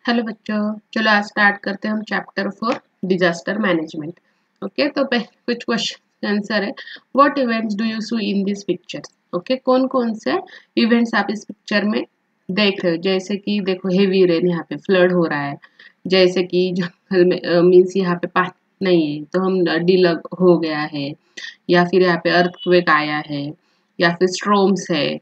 Hello बच्चों, चलो आज स्टार्ट करते हैं हम चैप्टर 4 डिजास्टर मैनेजमेंट। ओके, तो कुछ क्वेश्चन आंसर है। What events do you see in this picture? Okay, कौन कौन से इवेंट्स आप इस पिक्चर में देख रहे हो? जैसे कि देखो, हेवी रेन, यहाँ पे फ्लड हो रहा है। जैसे कि जंगल में मीन्स यहाँ पे पानी नहीं है तो हम डिलग हो गया है, या फिर यहाँ पे अर्थक्वेक आया है, या फिर स्ट्रोम्स है।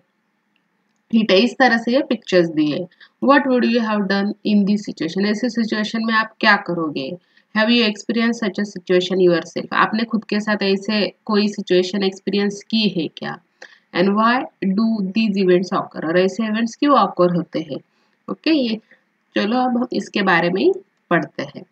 ठीक है, इस तरह से ये पिक्चर्स दिए। What would you have done in this situation? ऐसे सिचुएशन में आप क्या करोगे? Have you experience such a situation yourself? आपने खुद के साथ ऐसे कोई सिचुएशन एक्सपीरियंस की है क्या? And why do these events occur? और ऐसे इवेंट्स क्यों ऑकर होते हैं? ओके, ये चलो अब हम इसके बारे में ही पढ़ते हैं।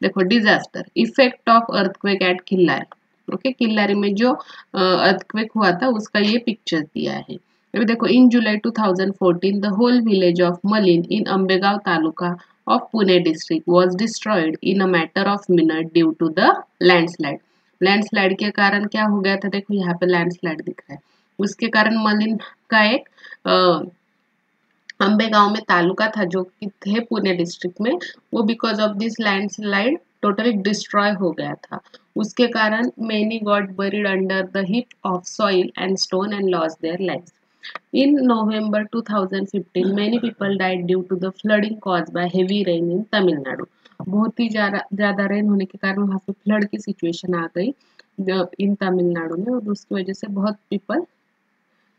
देखो, disaster effect of earthquake at Killari. Okay, Killari में जो अर्थक्वेक हुआ था उसका ये पिक्चर दिया है। अभी देखो, in July 2014 the whole village of Malin in Ambegaon taluka of Pune district was destroyed in a matter of minute due to the landslide. Landslide के कारण क्या हो गया था? देखो यहाँ पे लैंडस्लाइड दिख रहा है। उसके कारण मलिन का एक अंबेगांव में तालुका था जो कि थे पुणे डिस्ट्रिक्ट में, वो because of this landslide totally destroy हो गया था। उसके कारण many got buried under the hip of soil and stone and loss their lives. In November 2015, many people died due to the flooding caused by heavy rain in Tamil Nadu. बहुत ही ज़्यादा rain होने के कारण वहाँ पे flood की situation आ गई इन तमिलनाडु में, और उसकी वजह से बहुत पीपल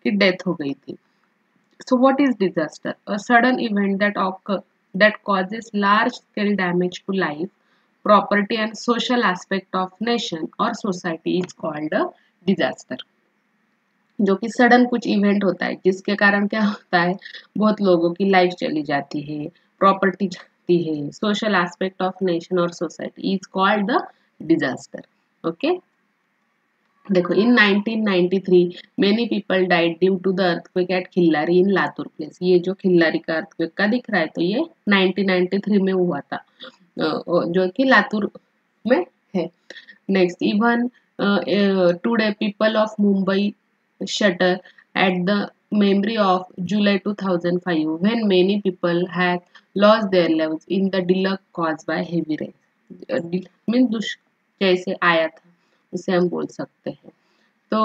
की डेथ हो गई थी। So what is disaster? A sudden event that causes large scale damage to life, property and social aspect of nation or society is called a disaster. जो कि सडन कुछ इवेंट होता है जिसके कारण क्या होता है, बहुत लोगों की लाइफ चली जाती है, प्रॉपर्टी जाती है, सोशल एस्पेक्ट ऑफ नेशन और society is called the disaster. Okay, देखो, in 1993 many people died due to the earthquake at Khillari in Latur place. ये जो खिल्लारी का अर्थक्वेक का दिख रहा है तो ये 1993 में हुआ था, जो कि लातूर में है। Next, even today people of Mumbai shudder at the memory of July 2005 when many people had lost their lives in the deluge caused by heavy rain. Mean जैसे आया था उसे हम बोल सकते हैं। तो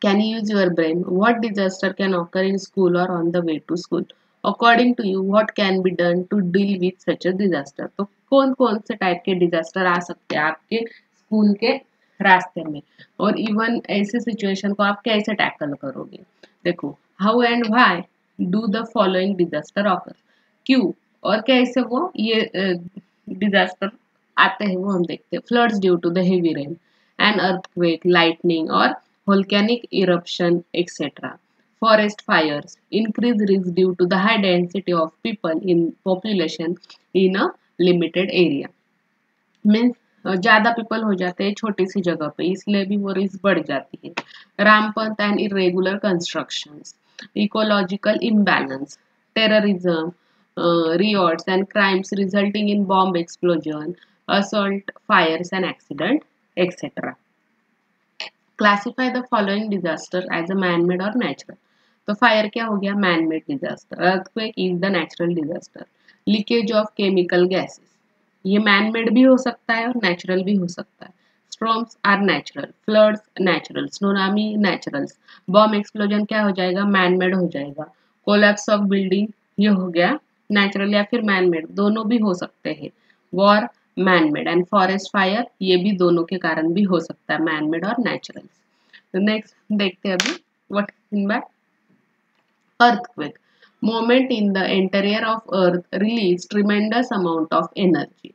can you use your brain? What disaster can occur in school or on the way to school? According to you, what can be done to deal with such a disaster? तो कौन कौन से टाइप के disaster आ सकते हैं आपके school के रास्ते में, और इवन ऐसे सिचुएशन को आप कैसे टैकल करोगे? देखो, how and why do the following disaster occur? क्यों और कैसे वो ये डिजास्टर आते हैं वो हम देखते हैं। Floods due to the heavy rain and earthquake, lightning और volcanic eruption, etc. Forest fires increase risk due to the high density of people in population in a limited area. Means ज़्यादा people हो जाते हैं छोटी सी जगह पे, इसलिए भी वो रिस्क बढ़ जाती है। Rampant and irregular constructions, ecological imbalance, terrorism, riots and crimes resulting in bomb explosion, assault, fires and accident, etc. Classify the following disaster as a man made और नेचुरल। तो फायर क्या हो गया? Man made disaster. Earthquake is the natural disaster. Leakage of chemical gases, ये man made भी हो सकता है और नेचुरल भी हो सकता है। Storms are natural, floods natural, tsunami naturals. Bomb explosion क्या हो जाएगा? मैन मेड हो जाएगा। कोलैप्स ऑफ बिल्डिंग, ये हो गया नेचुरल या फिर मैन मेड, दोनों भी हो सकते हैं। War man made, and forest fire ये भी दोनों के कारण भी हो सकता है, मैन मेड और नेचुरल। तो नेक्स्ट देखते हैं अभी what in by earthquake. Movement in the interior of earth release tremendous amount of energy.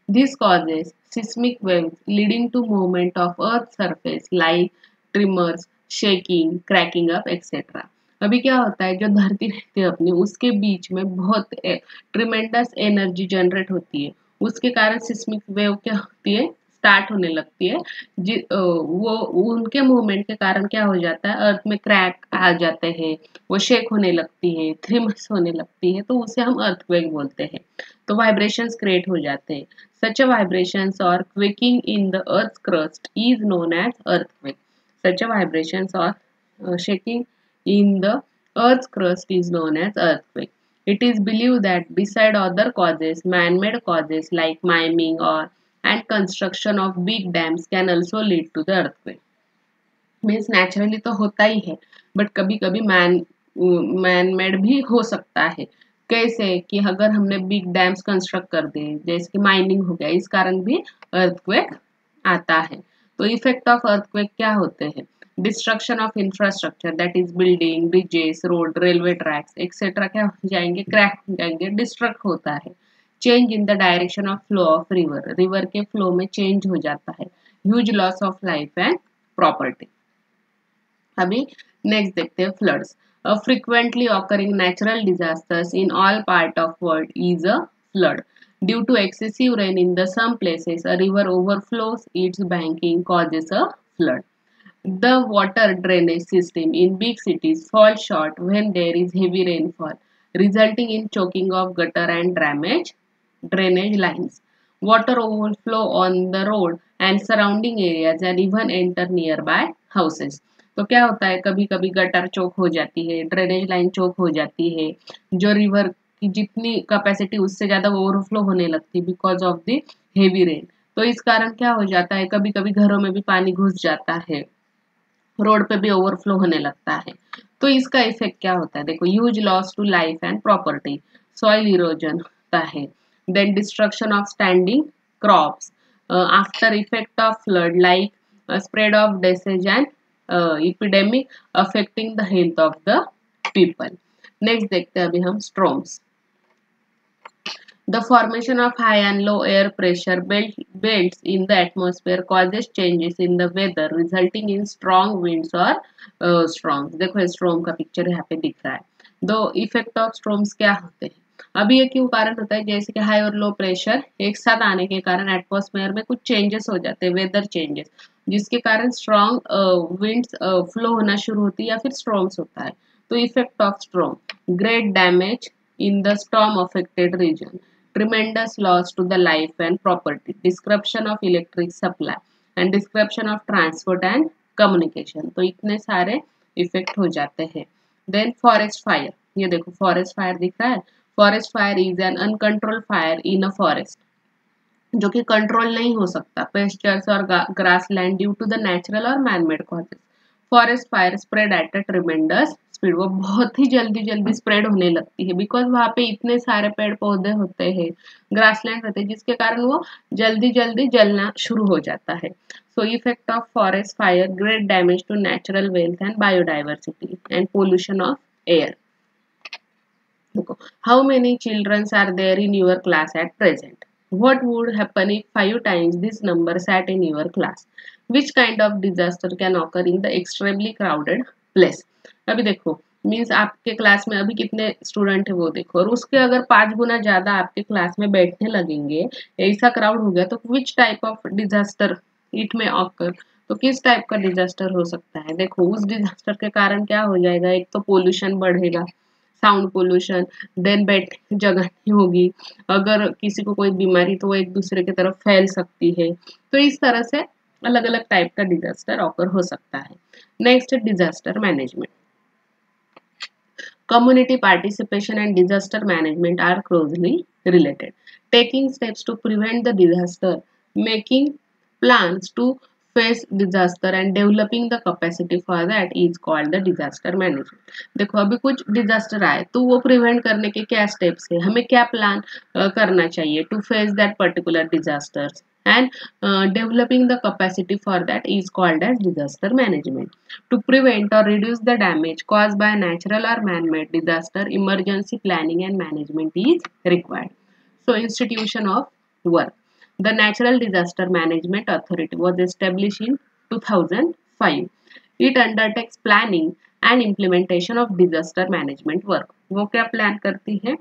This causes seismic waves leading to movement of earth surface like tremors, shaking, cracking up, etc. अभी क्या होता है, जो धरती रहती है अपनी उसके बीच में बहुत ट्रिमेंडस एनर्जी जनरेट होती है, उसके कारण सिस्मिक वेव क्या होती है, स्टार्ट होने लगती है। वो उनके मूवमेंट के कारण क्या हो जाता है, अर्थ में क्रैक आ जाते हैं, वो शेक होने लगती है, थ्रिम्स होने लगती है, तो उसे हम अर्थक्वेक बोलते हैं। तो वाइब्रेशंस क्रिएट हो जाते हैं। सच अ वाइब्रेशंस और quaking in the earth crust is known as earthquake. Such a vibrations और shaking in the earth's crust is known as earthquake. It is believed that beside other causes, man-made causes like mining or and construction of big dams can also lead to the earthquake. Means naturally तो होता ही है, but कभी कभी man made भी हो सकता है। कैसे कि अगर हमने बिग डैम्स कंस्ट्रक्ट कर दिए, जैसे कि माइनिंग हो गया, इस कारण भी अर्थक्वेक आता है। तो इफेक्ट ऑफ अर्थक्वेक क्या होते हैं? Destruction of infrastructure, that is building, bridges, road, railway tracks etcetera क्या हो जाएंगे? क्रैक हो जाएंगे, डिस्ट्रक्ट होता है। Change in the direction of flow of river, river के फ्लो में चेंज हो जाता है। Huge loss of life and property. अभी नेक्स्ट देखते हैं floods. Frequently occurring natural disasters in all part of world is a flood. Due to excessive rain in the some places, a river overflows its banking causes a flood. The water drainage system in big cities falls short when there is heavy rainfall, resulting in choking of gutter and drainage lines. Water overflow on the road and surrounding areas and even enter nearby houses. तो क्या होता है, कभी कभी gutter चोक हो जाती है, drainage line चोक हो जाती है, जो रिवर की जितनी कैपेसिटी उससे ज़्यादा ओवरफ्लो होने लगती है because of the heavy rain. तो इस कारण क्या हो जाता है, कभी कभी घरों में भी पानी घुस जाता है, रोड पे भी ओवरफ्लो होने लगता है। तो इसका इफेक्ट क्या होता है? देखो, huge loss to life and property, soil erosion होता है, then destruction of standing crops, after effect of flood like spread of disease and epidemic affecting the health of the people. Next देखते हैं अभी हम storms. The formation of high and low air pressure belts in the atmosphere causes changes in the weather resulting in strong winds or storms. देखो storm का picture यहाँ पे दिख रहा है। दो इफेक्ट ऑफ स्ट्रोम्स क्या होते हैं? अभी ये क्यों कारण होता है? जैसे कि हाई और लो प्रेशर एक साथ आने के कारण एटमॉस्फेयर में कुछ चेंजेस हो जाते हैं, वेदर चेंजेस, जिसके कारण स्ट्रॉन्ग विंड्स फ्लो होना शुरू होती है या फिर स्ट्रॉम्स होता है। तो effect of storm, great damage in the storm affected region, tremendous loss to the life and property, disruption of electric supply and disruption of transport and communication. तो इतने सारे इफेक्ट हो जाते हैं। देन फॉरेस्ट फायर, ये देखो forest fire दिख रहा है। Forest fire is an uncontrolled fire in a forest, जो कि कंट्रोल नहीं हो सकता, पेस्चर्स और grassland due to the natural और manmade causes. Forest fire spread at a tremendous speed, वो बहुत ही जल्दी स्प्रेड होने लगती है बिकॉज वहाँ पे इतने सारे पेड़ पौधे होते हैं, ग्रासलैंड रहते हैं, जिसके कारण वो जल्दी जलना शुरू हो जाता है। So effect of forest fire, great damage to natural wealth and biodiversity and pollution of air. देखो, how many childrens are there in your class at present? What would happen if 5 times this number sat in your class? Which kind of disaster can occur in the extremely crowded place? अभी देखो, means आपके class में अभी कितने student है वो देखो, और उसके अगर 5 गुना ज्यादा आपके क्लास में बैठने लगेंगे, ऐसा क्राउड हो गया, तो which type of disaster it में ऑकर? तो किस टाइप का डिजास्टर हो सकता है? देखो, उस डिजास्टर के कारण क्या हो जाएगा, एक तो पोल्यूशन बढ़ेगा, साउंड पोल्यूशन, देन बैठ जगह नहीं होगी, अगर किसी को कोई बीमारी तो वो एक दूसरे की तरफ फैल सकती है। तो इस तरह से अलग अलग टाइप का डिजास्टर ऑकर हो सकता है। Next, disaster management. Community participation and disaster management are closely related. Taking steps to prevent the disaster, making plans to face disaster and developing the capacity for that is called the disaster management. देखो, अभी कुछ disaster आए तो वो prevent करने के क्या steps है, हमें क्या प्लान करना चाहिए to face that particular disasters, and developing the capacity for that is called as disaster management. To prevent or reduce the damage caused by natural or man-made disaster, emergency planning and management is required. So, institution of work. The Natural Disaster Management Authority was established in 2005. It undertakes planning and implementation of disaster management work. वो क्या plan करती है,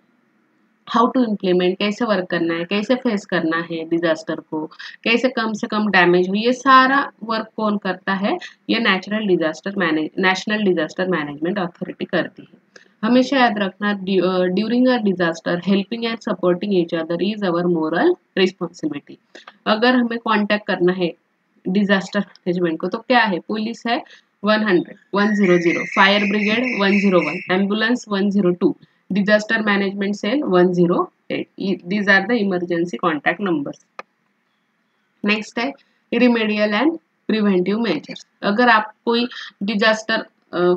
how to implement, कैसे work करना है, कैसे face करना है डिजास्टर को, कैसे कम से कम डैमेज हो, ये सारा वर्क कौन करता है? ये नेशनल डिजास्टर मैनेजमेंट अथॉरिटी करती है। हमेशा याद रखना, during a disaster helping and supporting each other is our moral responsibility. अगर हमें कांटेक्ट करना है डिजास्टर मैनेजमेंट को तो क्या है? पुलिस है 100, 100, fire brigade 101, ambulance 102, disaster management cell 108. These are the emergency contact numbers. Next है रिमेडियल एंड प्रिवेंटिव मेजर्स. अगर आप कोई डिजास्टर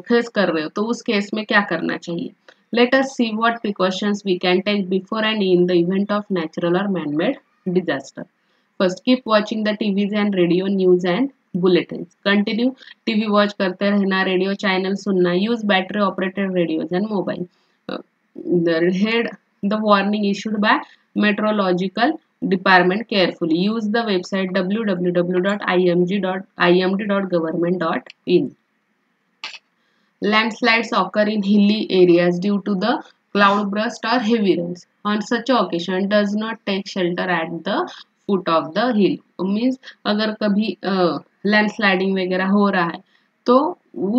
फेस कर रहे हो तो उस केस में क्या करना चाहिए. Let us see what precautions we can take before and in the event of natural और man made disaster. First, keep watching the TVs and radio news and bulletins. Continue TV watch करते रहना, radio channel सुनना. Use battery operated radios and mobile. Heed the warning issued by meteorological department carefully. Use the website www.imd.government.in. Landslides occur in hilly areas due to the cloudburst or heavy rains. On such occasion, does not take shelter at the foot of the hill. Means अगर कभी landsliding वगैरह हो रहा है तो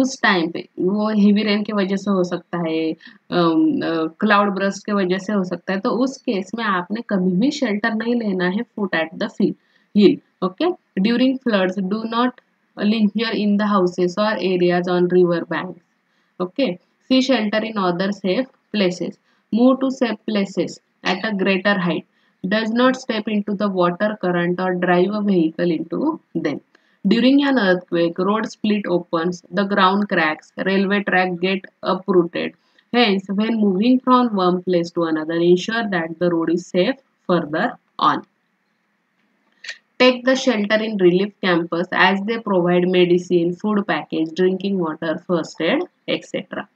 उस time पे वो हेवी रेन की वजह से हो सकता है, क्लाउड ब्रस्ट की वजह से हो सकता है, तो उस केस में आपने कभी भी शेल्टर नहीं लेना है foot at the hill. Okay. During floods do not linger in the houses or areas on river banks. Okay. See shelter in other safe places. Move to safe places at a greater height. Does not step into the water current or drive a vehicle into them. During an earthquake, road split opens, the ground cracks, railway track get uprooted. Hence, when moving from one place to another, ensure that the road is safe further on. Take the shelter in relief campus as they provide medicine, food package, drinking water, first aid, etc.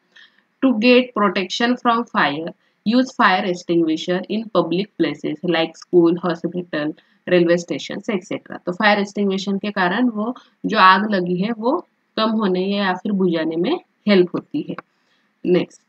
To get protection from fire, use fire extinguisher in public places like school, hospital, railway station etcetera. तो fire extinguishing के कारण वो जो आग लगी है वो कम होने या फिर बुझाने में हेल्प होती है. नेक्स्ट,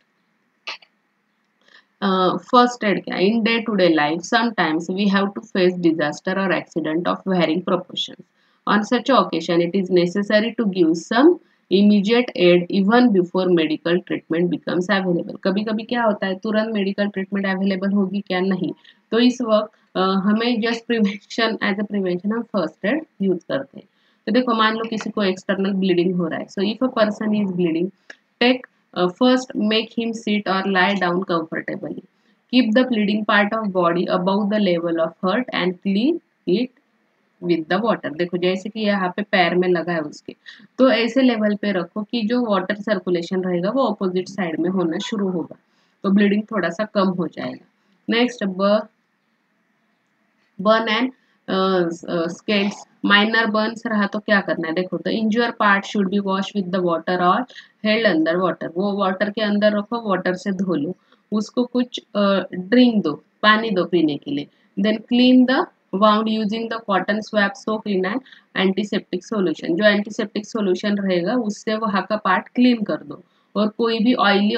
फर्स्ट एड क्या. In day to day life sometimes we have to face disaster और accident of varying proportions. On such occasion it is necessary to give some immediate aid even before medical treatment becomes available. कभी कभी क्या होता है, तुरंत medical treatment available होगी क्या, नहीं, तो इस वक्त हमें just prevention, as a prevention हम फर्स्ट एड यूज करते हैं. तो देखो, मान लो किसी को एक्सटर्नल ब्लीडिंग हो रहा है. So if a person is bleeding, take first make him sit or lie down comfortably. Keep the bleeding part of body above the level of hurt and clean it with the water. देखो जैसे कि यहाँ पे पैर में लगा है उसके, तो ऐसे लेवल पे रखो कि जो वाटर सर्कुलेशन रहेगा वो ऑपोजिट साइड में होना शुरू होगा, तो ब्लीडिंग थोड़ा सा कम हो जाएगा. Next, burn and scales. Minor Burns रहा तो क्या करना है, देखो, the इंज्योर part should be wash with the water और हेल्ड अंडर वाटर. वो वाटर के अंदर रखो, वाटर से धो लो, उसको कुछ ड्रिंक दो, पानी दो पीने के लिए. Then clean the wound using the cotton swab soak in an antiseptic solution. जो एंटीसेप्टिक सोल्यूशन रहेगा उससे वहाँ का पार्ट क्लीन कर दो, और कोई भी ऑयली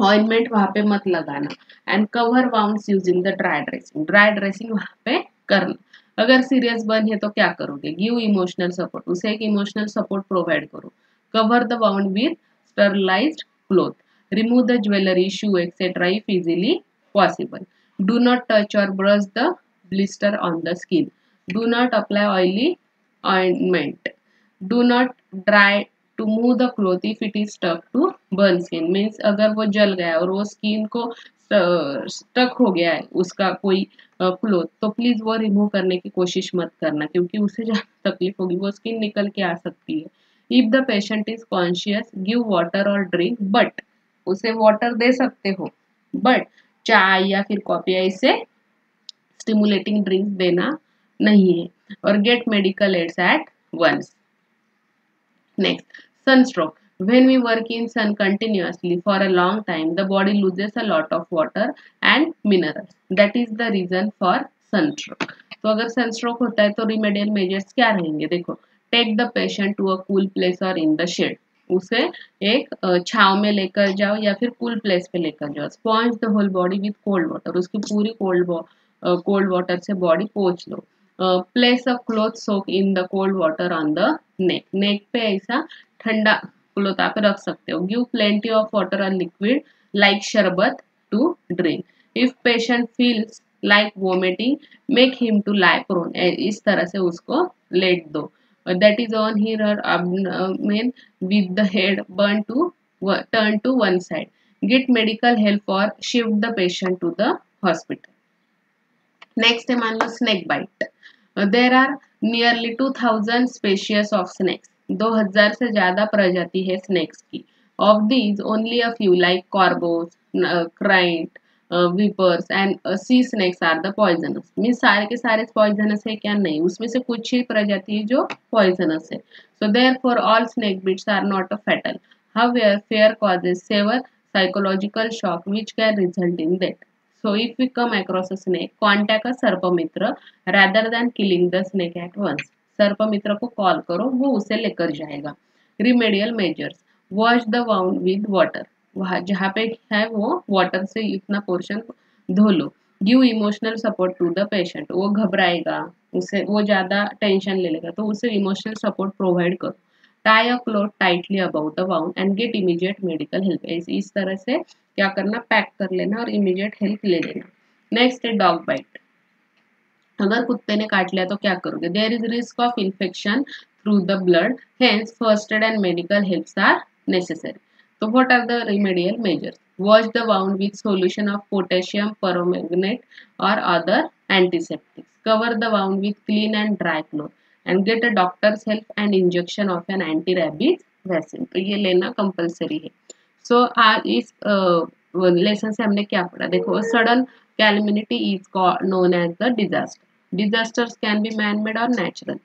ऑइलमेंट वहाँ पे मत लगाना. And cover wounds using the dry dressing. Dry dressing वहाँ पे करना. अगर सीरियस बर्न है तो क्या करोगे, गिव इमोशनल सपोर्ट, उसे एक इमोशनल सपोर्ट प्रोवाइड करो. Cover the wound with sterilised cloth. Remove the jewellery, shoe etcetera if easily possible. Do not touch और brush the blister on the skin. Do not apply oily ointment. Do not try to move the cloth if it is stuck to burn skin. Means अगर वो जल गया और वो skin को stuck हो गया है उसका कोई क्लोथ, तो प्लीज वो रिमूव करने की कोशिश मत करना, क्योंकि उसे ज्यादा तकलीफ होगी, वो स्किन निकल के आ सकती है. If the patient is conscious, give water और ड्रिंक, बट उसे वाटर दे सकते हो, बट चाय या फिर कॉफी ऐसे स्टिमुलेटिंग ड्रिंक्स देना नहीं है. और get medical aids at once. Next, sunstroke. When we work in sun continuously for a long time, the body loses a lot of water and minerals. That is the reason for sunstroke. तो अगर sunstroke होता है तो remedial measures क्या रहेंगे, देखो, take the patient to a cool place or in the shade. उसे एक छाव में लेकर जाओ या फिर कूल प्लेस पे लेकर जाओ. Sponge the whole body with cold water. उसकी पूरी कोल्ड वाटर से बॉडी पोंछ लो. Place a cloth soak in the cold water on the neck. Neck पे ऐसा ठंडा क्लॉथ आप रख सकते हो. गिव प्लेंटी ऑफ वाटर और liquid like sharbat to drink. If patient feels like vomiting, make him to lie prone. इस तरह से उसको लेट दो. That is on her abdomen with the head turned to one side. get medical help or shift the patient to the hospital. Next है मान लो snake bite. There are nearly 2000 species of snakes. 2000 से ज्यादा प्रजाति है snakes की. Of these only a few like cobras, kraits, vipers and sea snakes are the poisonous. Means सारे के सारे पॉइजनस है क्या? नहीं, उसमें से कुछ ही प्रजाति है जो पॉइजनस है. So therefore all snake bites are not a fatal. However, fear causes severe psychological shock which can result in death. So if we come across a snake, contact a सर्पमित्र rather than killing the snake at once. सर्पमित्र को call करो, वो उसे लेकर जाएगा. Remedial measures: wash the wound with water. वहाँ जहाँ पे है वो वाटर से इतना पोर्शन धो लो. Give emotional support to the patient. वो घबराएगा, उसे वो ज़्यादा टेंशन ले लेगा तो उसे इमोशनल सपोर्ट प्रोवाइड करो. Tie a cloth tightly about the wound and get immediate medical help. इस तरह से क्या करना? पैक कर लेना और इमीडिएट हेल्प ले लेना. नेक्स्ट है डॉग बाइट. अगर कुत्ते ने काट लिया तो क्या करोगे? There is risk of infection through the blood, hence first aid and medical helps are necessary. तो what are the remedial measures? Wash the wound with solution of potassium permanganate और other antiseptics. Cover the wound with clean and dry cloth and get a doctor's help and injection of an anti-rabies vaccine. तो ये लेना compulsory है. सो आज इस lesson से हमने क्या पढ़ा? देखो, sudden calamity is known as the disaster. Disasters can be man made और natural.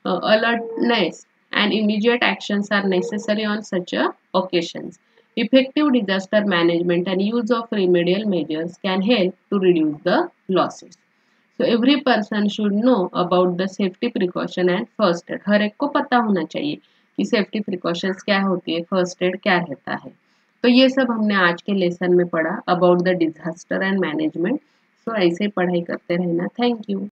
Alertness and immediate actions are necessary on such occasions. Effective disaster management and use of remedial measures can help to reduce the losses. So every person should know about the safety precaution and first aid. हर एक को पता होना चाहिए कि safety precautions क्या होती है, first aid क्या रहता है. तो ये सब हमने आज के लेसन में पढ़ा about the disaster and management. So ऐसे ही पढ़ाई करते रहना. Thank you.